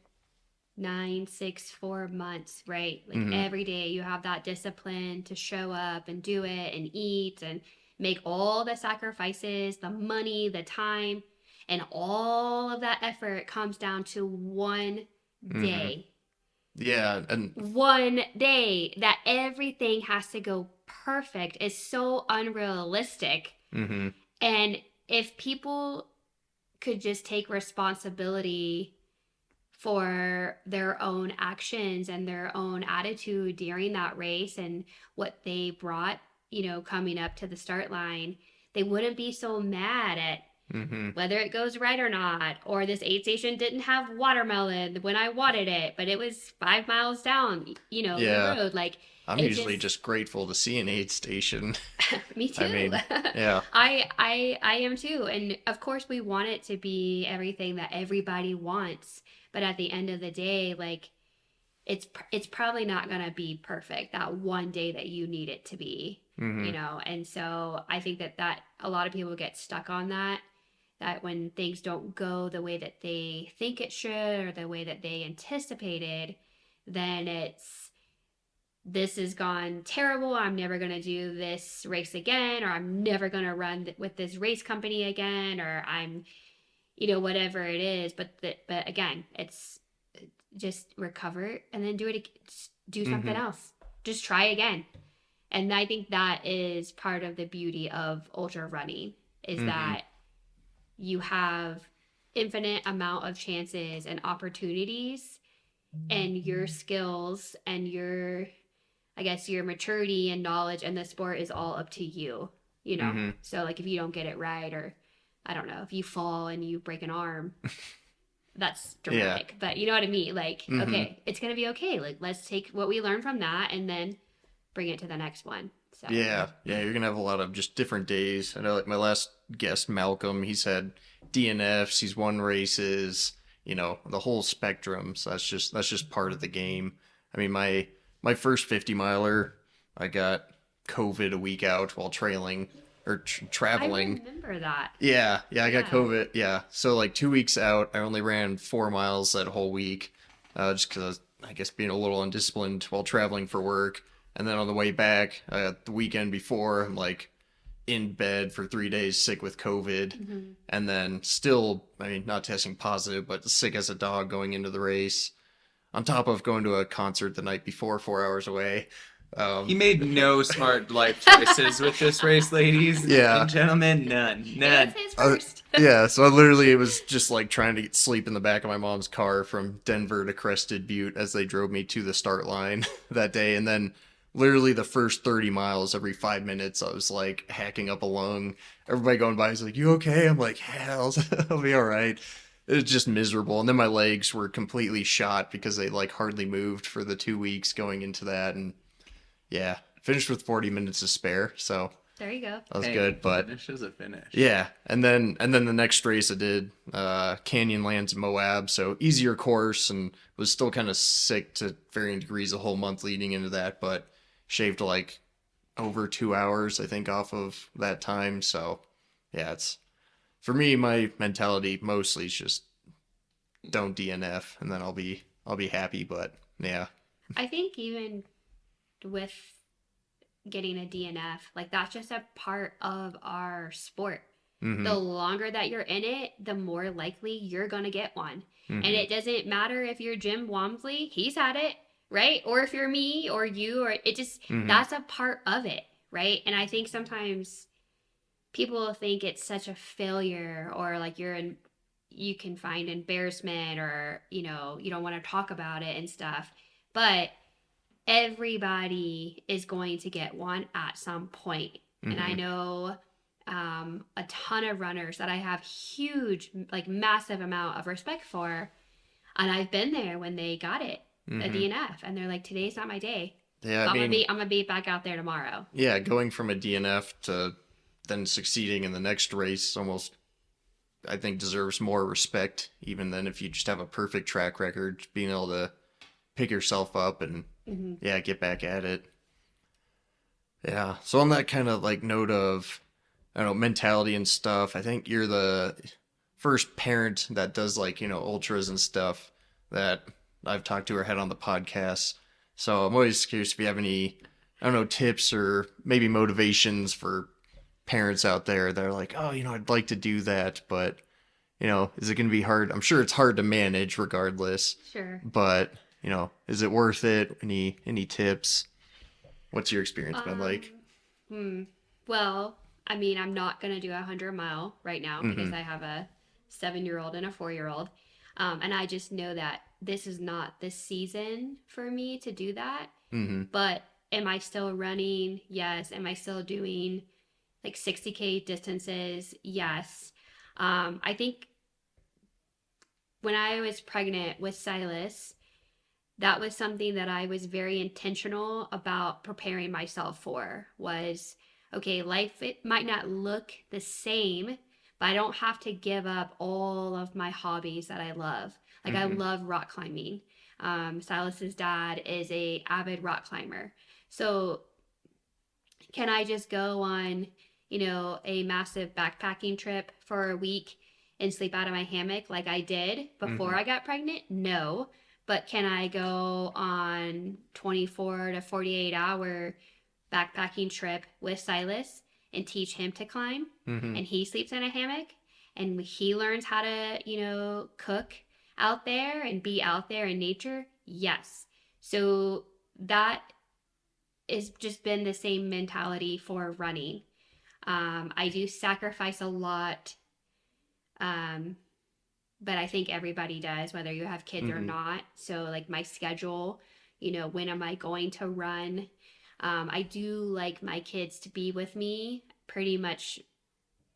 4 months, right? Like, every day you have that discipline to show up and do it and eat and make all the sacrifices, the money, the time, and all of that effort comes down to one day. Yeah, and one day that everything has to go perfect is so unrealistic. And if people could just take responsibility for their own actions and their own attitude during that race and what they brought, coming up to the start line, they wouldn't be so mad at whether it goes right or not, or this aid station didn't have watermelon when I wanted it, but it was 5 miles down, the road. Like, I'm usually just grateful to see an aid station. Me too. I mean, yeah. I am too. And of course we want it to be everything that everybody wants, but at the end of the day, like, it's probably not going to be perfect that one day that you need it to be, and so I think that a lot of people get stuck on that when things don't go the way that they think it should or the way that they anticipated, then this has gone terrible. I'm never going to do this race again, or I'm never going to run with this race company again, or I'm, whatever it is. But again, it's just recover and then do something else. Just try again. And I think that is part of the beauty of ultra running, is that you have infinite amount of chances and opportunities, and your skills and your maturity and knowledge in the sport is all up to you, So, like, if you don't get it right, or I don't know, if you fall and you break an arm, that's dramatic, but you know what I mean? Like, okay, it's going to be okay. Like, let's take what we learned from that and then bring it to the next one. So. Yeah, you're going to have a lot of just different days. I know, like, my last guest, Malcolm, he's had DNFs, he's won races, the whole spectrum. So that's just part of the game. I mean, my first 50 miler, I got COVID a week out while trailing or traveling. I remember that. Yeah, I got COVID. Yeah. So, like, 2 weeks out, I only ran 4 miles that whole week, just because I guess being a little undisciplined while traveling for work. And then on the way back, the weekend before, I'm, like, in bed for 3 days sick with COVID. And then still, I mean, not testing positive, but sick as a dog going into the race. On top of going to a concert the night before, 4 hours away. He made no smart life choices with this race, ladies Yeah. and gentlemen. None. It None. was his first. Yeah, so I literally, it was just like trying to get sleep in the back of my mom's car from Denver to Crested Butte as they drove me to the start line that day. And then literally the first 30 miles, every 5 minutes, I was like hacking up a lung. Everybody going by is like, "You okay?" I'm like, "Yeah, I'll be all right." It was just miserable. And then my legs were completely shot because they like hardly moved for the 2 weeks going into that. And yeah, finished with 40 minutes to spare. So There you go. that was Hey, good. But finish is a finish. yeah, and then the next race I did Canyonlands in Moab, so easier course, and was still kind of sick to varying degrees the whole month leading into that, but shaved like over 2 hours I think off of that time. So yeah, it's for me, my mentality mostly is just don't DNF, and then I'll be happy. But yeah. I think even with getting a DNF, like that's just a part of our sport. Mm-hmm. The longer that you're in it, the more likely you're going to get one. Mm-hmm. And it doesn't matter if you're Jim Wamsley, he's had it, right? Or if you're me or you, or it just, Mm-hmm. that's a part of it, right? And I think sometimes people think it's such a failure or like you can find embarrassment or, you don't want to talk about it and stuff. But everybody is going to get one at some point. Mm-hmm. And I know a ton of runners that I have huge, like massive amount of respect for. And I've been there when they got it, Mm-hmm. a DNF, and they're like, today's not my day. Yeah, So I mean, I'm gonna be back out there tomorrow. yeah, going from a DNF to then succeeding in the next race almost, I think, deserves more respect even than if you just have a perfect track record, being able to pick yourself up and Mm-hmm. yeah, get back at it. Yeah. So on that kind of like note of, I don't know, mentality and stuff, I think you're the first parent that does like, ultras and stuff that I've talked to or had on the podcast. So I'm always curious if you have any, I don't know, tips or maybe motivations for parents out there that are like, oh, I'd like to do that, but, is it going to be hard? I'm sure it's hard to manage regardless, Sure. but, is it worth it? Any tips? What's your experience been like? Well, I mean, I'm not going to do a 100-mile right now because I have a 7-year-old and a 4-year-old. And I just know that this is not the season for me to do that. Mm-hmm. But am I still running? Yes. Am I still doing like 60K distances? Yes. I think when I was pregnant with Silas, that was something that I was very intentional about preparing myself for was, okay, life, it might not look the same, but I don't have to give up all of my hobbies that I love. Like I love rock climbing. Silas's dad is a avid rock climber. So can I just go on, a massive backpacking trip for a week and sleep out of my hammock like I did before I got pregnant? No. But can I go on 24 to 48 hour backpacking trip with Silas and teach him to climb? Mm-hmm. And he sleeps in a hammock and he learns how to, cook out there and be out there in nature? Yes. So that has just been the same mentality for running. I do sacrifice a lot. But I think everybody does, whether you have kids or not. So like my schedule, when am I going to run? I do like my kids to be with me pretty much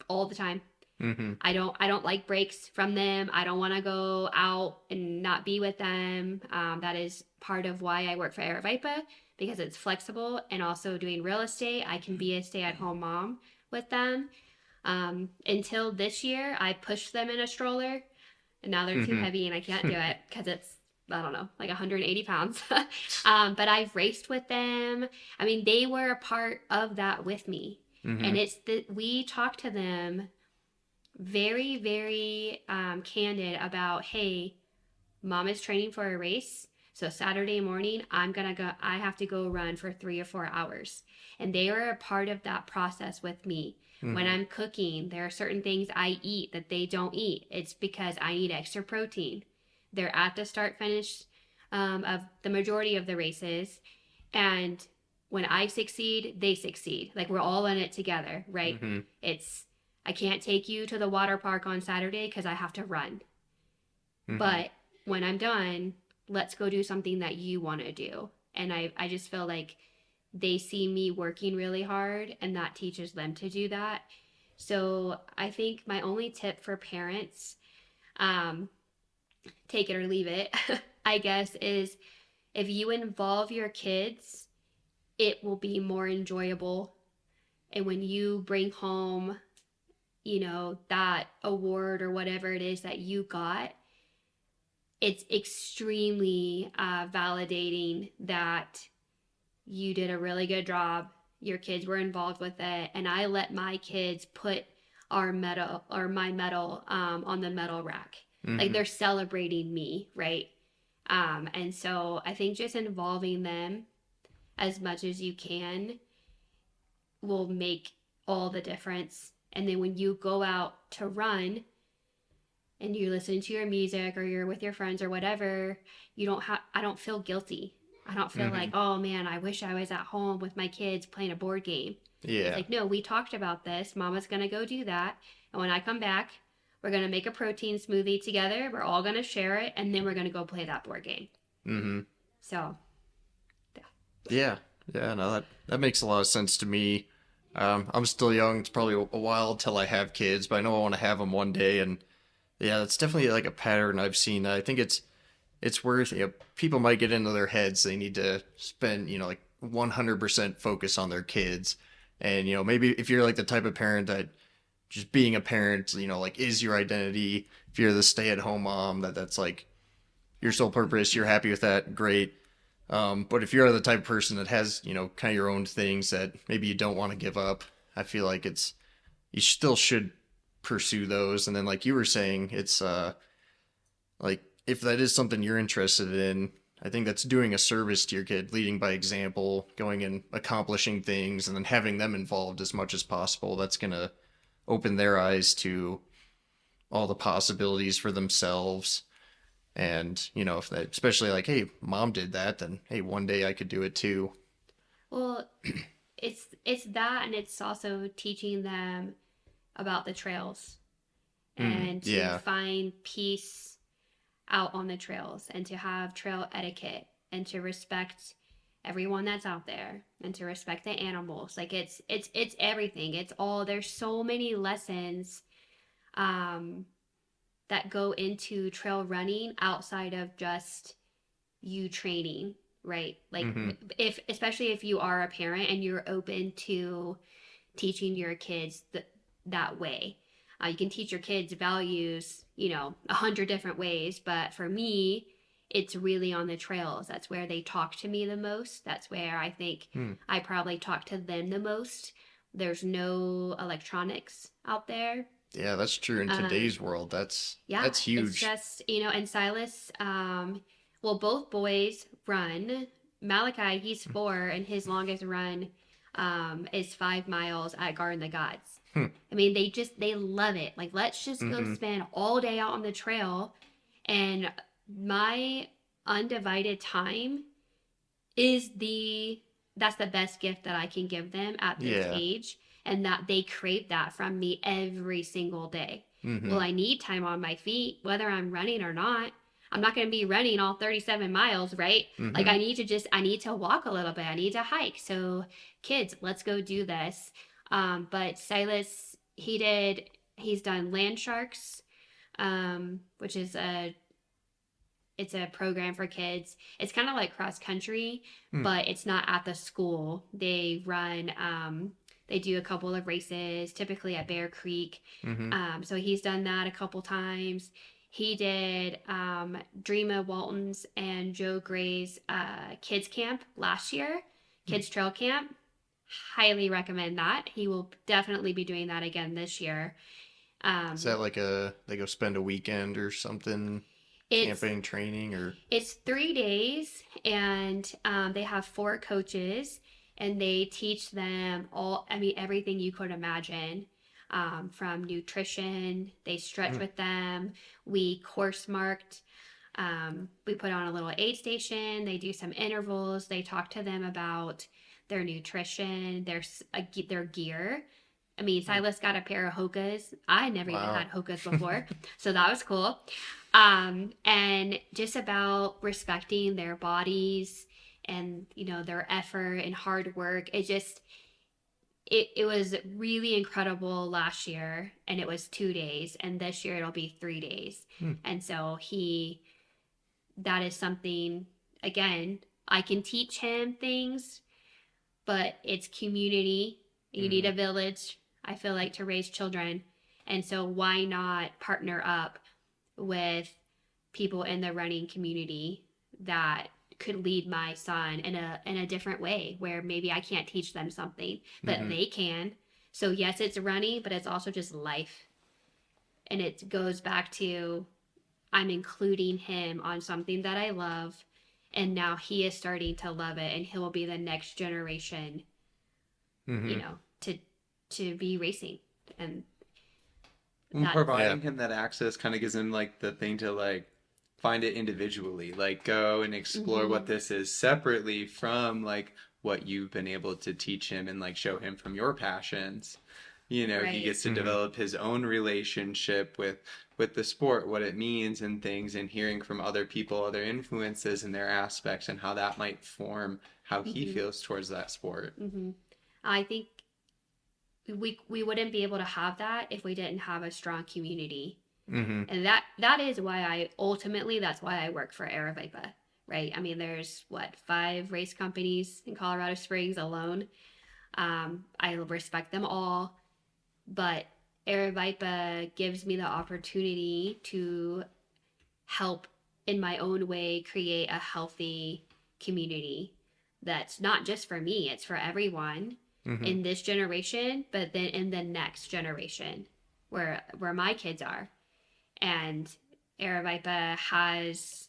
all the time. Mm-hmm. I don't like breaks from them. I don't want to go out and not be with them. That is part of why I work for Aravaipa, because it's flexible, and also doing real estate, I can be a stay-at-home mom with them. Until this year, I pushed them in a stroller. And now they're too heavy and I can't do it because it's, I don't know, like 180 pounds. But I've raced with them. I mean, they were a part of that with me. And it's that we talked to them very, very candid about, hey, mom is training for a race. So Saturday morning, I have to go run for 3 or 4 hours. And they were a part of that process with me. When I'm cooking, there are certain things I eat that they don't eat. It's because I need extra protein. They're at the start finish of the majority of the races. And when I succeed, they succeed. Like we're all in it together, right? Mm-hmm. It's I can't take you to the water park on Saturday because I have to run. Mm-hmm. But when I'm done, let's go do something that you want to do. And I just feel like they see me working really hard and that teaches them to do that. So I think my only tip for parents, um, take it or leave it, I guess, is if you involve your kids, it will be more enjoyable. And when you bring home, that award or whatever it is that you got, it's extremely validating that you did a really good job. Your kids were involved with it, and I let my kids put our medal or my medal on the medal rack. Like Mm-hmm. they're celebrating me, right? And so I think just involving them as much as you can will make all the difference. And then when you go out to run and you're listening to your music or you're with your friends or whatever, I don't feel guilty. I don't feel Mm-hmm. like, oh man, I wish I was at home with my kids playing a board game. It's Yeah. like, no, we talked about this. Mama's going to go do that. And when I come back, we're going to make a protein smoothie together. We're all going to share it. And then we're going to go play that board game. Mm-hmm. So, yeah. Yeah. Yeah. No, that makes a lot of sense to me. I'm still young. It's probably a while till I have kids, but I know I want to have them one day. And yeah, that's definitely like a pattern I've seen. I think it's worth, people might get into their heads. They need to spend, like 100% focus on their kids. And, maybe if you're like the type of parent that just being a parent, like is your identity, if you're the stay at home mom, that's like your sole purpose, you're happy with that, great. But if you're the type of person that has, kind of your own things that maybe you don't want to give up, I feel like you still should pursue those. And then like you were saying, it's, like if that is something you're interested in, I think that's doing a service to your kid, leading by example, going and accomplishing things, and then having them involved as much as possible. That's going to open their eyes to all the possibilities for themselves. And, if that, especially like, hey, mom did that, then hey, one day I could do it too. Well, it's that, and it's also teaching them about the trails and to Yeah. find peace out on the trails and to have trail etiquette and to respect everyone that's out there and to respect the animals. Like it's everything. It's all, there's so many lessons um that go into trail running outside of just you training, right? Like Mm-hmm. if especially if you are a parent and you're open to teaching your kids that way. You can teach your kids values, 100 different ways, but for me, it's really on the trails. That's where they talk to me the most. That's where I think I probably talk to them the most. There's no electronics out there. Yeah, that's true in today's world. Yeah, That's it's huge. just, and Silas, well, both boys run. Malachi, he's 4, and his longest run is 5 miles at Garden the Gods. I mean, they love it. Like, let's just go Mm-hmm. spend all day out on the trail. And my undivided time is that's the best gift that I can give them at this Yeah. age. And that they crave that from me every single day. Mm-hmm. Well, I need time on my feet, whether I'm running or not. I'm not going to be running all 37 miles, right? Like Mm-hmm. I need to walk a little bit. I need to hike. So kids, let's go do this. But Silas, he's done land sharks, which is it's a program for kids. It's kind of like cross country, but it's not at the school. They run, they do a couple of races, typically at Bear Creek. Mm-hmm. So he's done that a couple times. He did Dreama Walton's and Joe Gray's kids camp last year, kids trail camp. Highly recommend that. He will definitely be doing that again this year. Is that like they go spend a weekend or something, It's camping, training, or? It's 3 days, and they have 4 coaches, and they teach them everything you could imagine, from nutrition. They stretch with them. We course marked. We put on a little aid station. They do some intervals. They talk to them about their nutrition, their gear. I mean, Silas got a pair of Hokas. I never even Wow. had Hokas before, so that was cool. And just about respecting their bodies and, you know, their effort and hard work. It was really incredible last year, and it was 2 days, and this year it'll be 3 days. And so that is something, again, I can teach him things, but it's community. You need a village, I feel like, to raise children. And so why not partner up with people in the running community that could lead my son in a different way, where maybe I can't teach them something, but they can. So yes, it's running, but it's also just life. And it goes back to, I'm including him on something that I love, and now he is starting to love it, and he will be the next generation, you know, to be racing. And providing him that access kind of gives him like the thing to like find it individually, like go and explore what this is separately from like what you've been able to teach him and like show him from your passions. You know, he gets to develop his own relationship with the sport, what it means and things, and hearing from other people, other influences and their aspects, and how that might form how he feels towards that sport. I think we wouldn't be able to have that if we didn't have a strong community. And that is why that's why I work for Aravaipa, right? I mean, there's 5 race companies in Colorado Springs alone. I respect them all, but Aravaipa gives me the opportunity to help in my own way create a healthy community that's not just for me, it's for everyone in this generation, but then in the next generation where my kids are. And Aravaipa has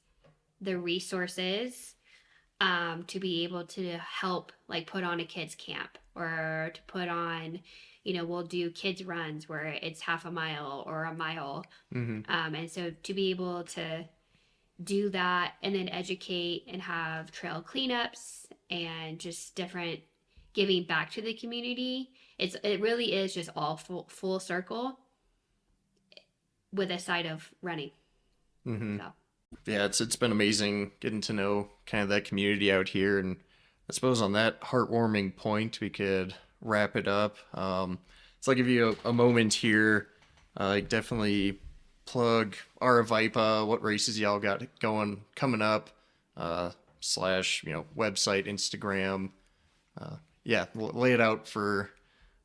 the resources to be able to help, like, put on a kids camp, or to put on, you know, we'll do kids runs where it's half a mile or a mile. And so to be able to do that and then educate and have trail cleanups and just different giving back to the community, it really is just all full circle with a side of running. So. Yeah, it's been amazing getting to know kind of that community out here, and I suppose on that heartwarming point we could wrap it up. So I'll give you a moment here. Definitely plug Aravaipa, what races y'all got coming up, slash, you know, website, Instagram. Yeah, lay it out for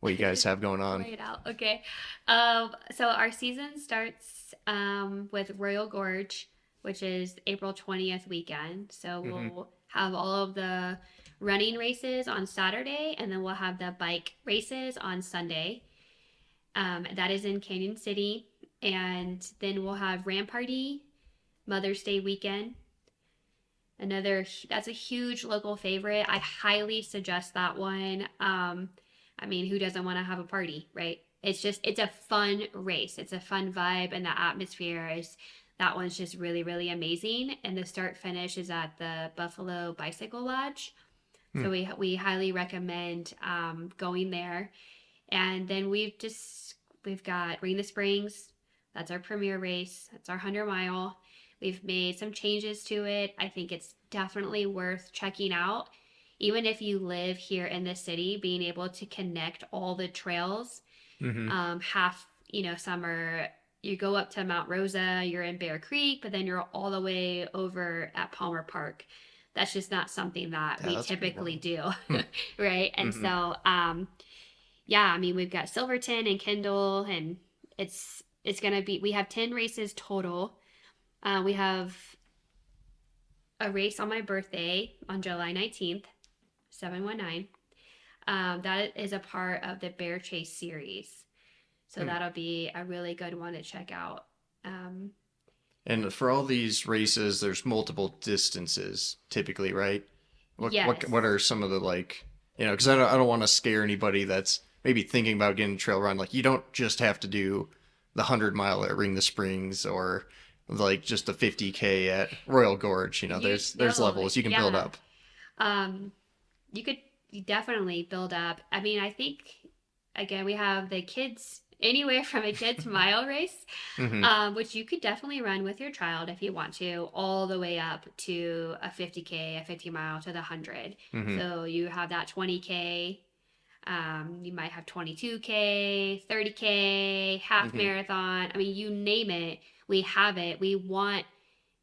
what you guys have going on. Lay it out. Okay. So our season starts with Royal Gorge, which is April 20th weekend. So we'll have all of the running races on Saturday, and then we'll have the bike races on Sunday. That is in Canyon City. And then we'll have Ramparty Mother's Day weekend. That's a huge local favorite. I highly suggest that one. I mean, who doesn't want to have a party, right? It's a fun race. It's a fun vibe, and the atmosphere that one's just really, really amazing. And the start finish is at the Buffalo Bicycle Lodge. So we highly recommend going there. And then we've got Ring the Springs. That's our premier race. That's our 100-mile. We've made some changes to it. I think it's definitely worth checking out. Even if you live here in the city, being able to connect all the trails. Summer, you go up to Mount Rosa, you're in Bear Creek, but then you're all the way over at Palmer Park. That's just not something that we typically do, right? And so, I mean, we've got Silverton and Kendall, and it's going to be, we have 10 races total. We have a race on my birthday on July 19th, 719. That is a part of the Bear Chase series. So that'll be a really good one to check out. And for all these races, there's multiple distances typically, right? Yes. What are some of the, like, you know, because I don't want to scare anybody that's maybe thinking about getting a trail run. Like, you don't just have to do the 100-mile at Ring the Springs, or like just the 50K at Royal Gorge. You know, there's levels you can build up. You could you definitely build up. I mean, I think, again, we have the kids, anywhere from a kids mile race, which you could definitely run with your child if you want to, all the way up to a 50K, a 50 mile to the 100. So you have that 20K. You might have 22K, 30K, half marathon. I mean, you name it, we have it. We want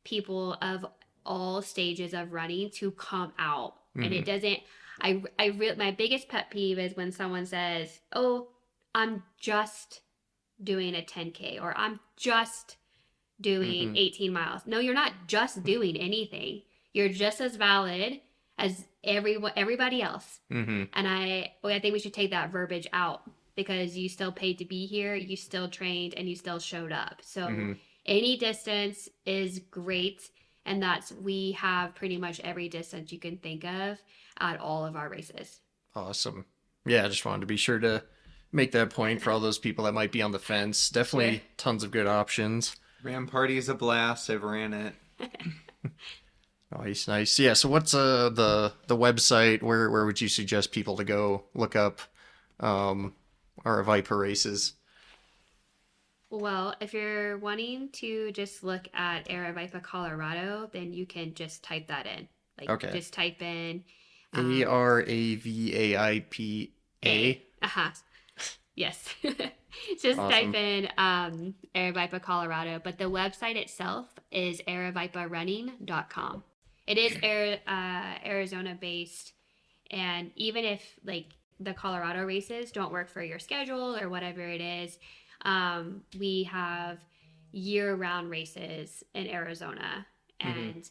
people of all stages of running to come out. And it doesn't, my biggest pet peeve is when someone says, oh, I'm just doing a 10K, or I'm just doing 18 miles. No, you're not just doing anything. You're just as valid as everybody else. And I think we should take that verbiage out, because you still paid to be here, you still trained, and you still showed up. So any distance is great. And we have pretty much every distance you can think of at all of our races. Awesome. Yeah, I just wanted to be sure to make that point for all those people that might be on the fence. Definitely tons of good options. Ram Party is a blast. I've ran it. Nice. Yeah, so what's the website? Where would you suggest people to go look up Aravaipa races? Well, if you're wanting to just look at Aravaipa, Colorado, then you can just type that in. Just type in Aravaipa. Yes. Just Awesome. type in Aravaipa, Colorado. But the website itself is aravaiparunning.com. It is Arizona based. And even if the Colorado races don't work for your schedule or whatever it is, we have year-round races in Arizona. And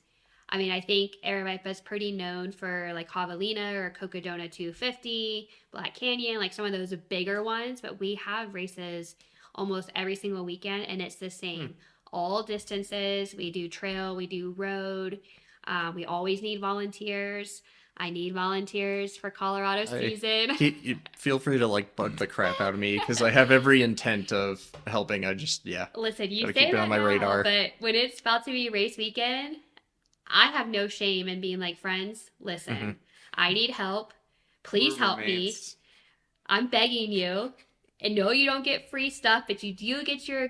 I mean, I think Aravaipa is pretty known for Javelina or Cocodona 250, Black Canyon, some of those bigger ones. But we have races almost every single weekend, and it's the same. All distances. We do trail, we do road. We always need volunteers. I need volunteers for Colorado season. Feel free to bug the crap out of me, because I have every intent of helping. I just, Listen, you gotta say keep it that on my now, radar. but when it's about to be race weekend, I have no shame in being friends, listen, I need help. Please help me. I'm begging you. And no, you don't get free stuff, but you do get your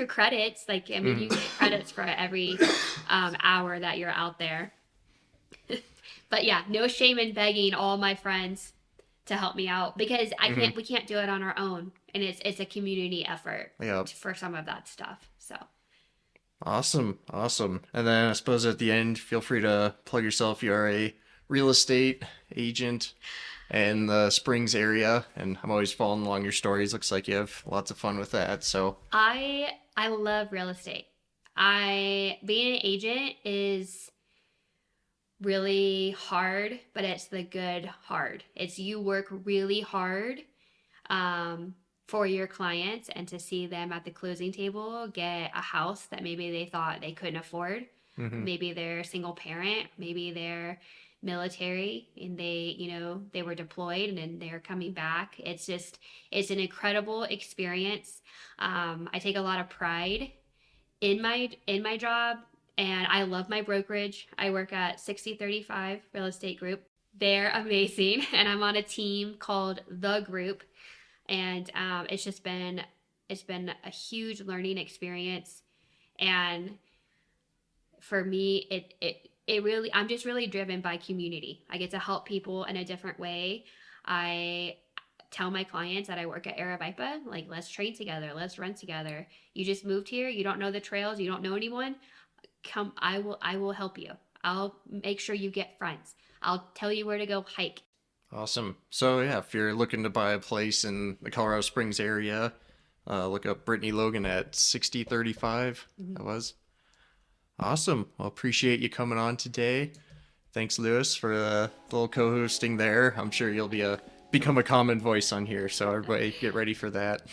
credits. You get credits for every hour that you're out there. But yeah, no shame in begging all my friends to help me out, because we can't do it on our own, and it's a community effort for some of that stuff. So awesome. And then I suppose at the end, feel free to plug yourself. You are a real estate agent in the Springs area, and I'm always following along your stories. Looks like you have lots of fun with that. So I love real estate. Being an agent is really hard, but it's the good hard. It's you work really hard for your clients, and to see them at the closing table get a house that maybe they thought they couldn't afford. Maybe they're a single parent, maybe they're military and they were deployed and then they're coming back. It's an incredible experience. I take a lot of pride in my job. And I love my brokerage. I work at 6035 Real Estate Group. They're amazing. And I'm on a team called The Group. And it's been a huge learning experience. And for me, it really, I'm just really driven by community. I get to help people in a different way. I tell my clients that I work at Aravaipa, let's train together, let's run together. You just moved here, you don't know the trails, you don't know anyone. Come, I will help you. I'll make sure you get friends. I'll tell you where to go hike. awesome. So yeah, if you're looking to buy a place in the Colorado Springs area, look up Brittany Logan at 6035. That was awesome. Well, appreciate you coming on today. Thanks, Lewis, for the little co-hosting there. I'm sure you'll become a common voice on here, so everybody get ready for that.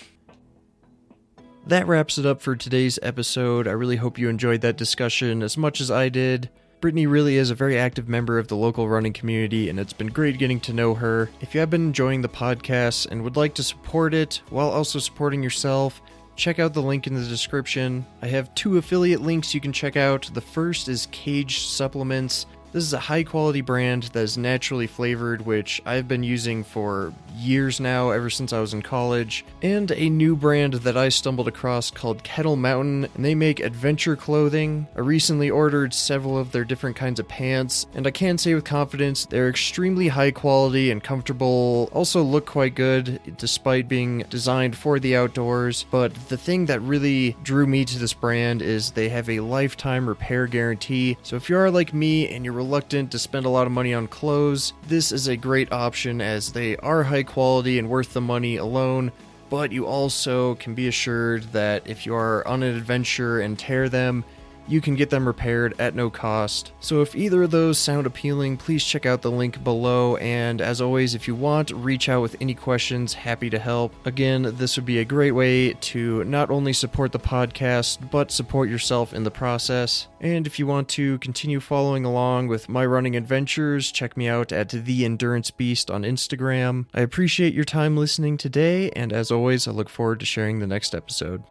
That wraps it up for today's episode. I really hope you enjoyed that discussion as much as I did. Brittany really is a very active member of the local running community, and it's been great getting to know her. If you have been enjoying the podcast and would like to support it while also supporting yourself, check out the link in the description. I have 2 affiliate links you can check out. The first is Cage Supplements. This is a high quality brand that is naturally flavored, which I've been using for years now, ever since I was in college, and a new brand that I stumbled across called Kettle Mountain, and they make adventure clothing. I recently ordered several of their different kinds of pants, and I can say with confidence they're extremely high quality and comfortable, also look quite good despite being designed for the outdoors. But the thing that really drew me to this brand is they have a lifetime repair guarantee, so if you are like me and you're reluctant to spend a lot of money on clothes, this is a great option as they are high quality and worth the money alone. But you also can be assured that if you are on an adventure and tear them, you can get them repaired at no cost. So if either of those sound appealing, please check out the link below, and as always, if you want, reach out with any questions, happy to help. Again, this would be a great way to not only support the podcast, but support yourself in the process. And if you want to continue following along with my running adventures, check me out at The Endurance Beast on Instagram. I appreciate your time listening today, and as always, I look forward to sharing the next episode.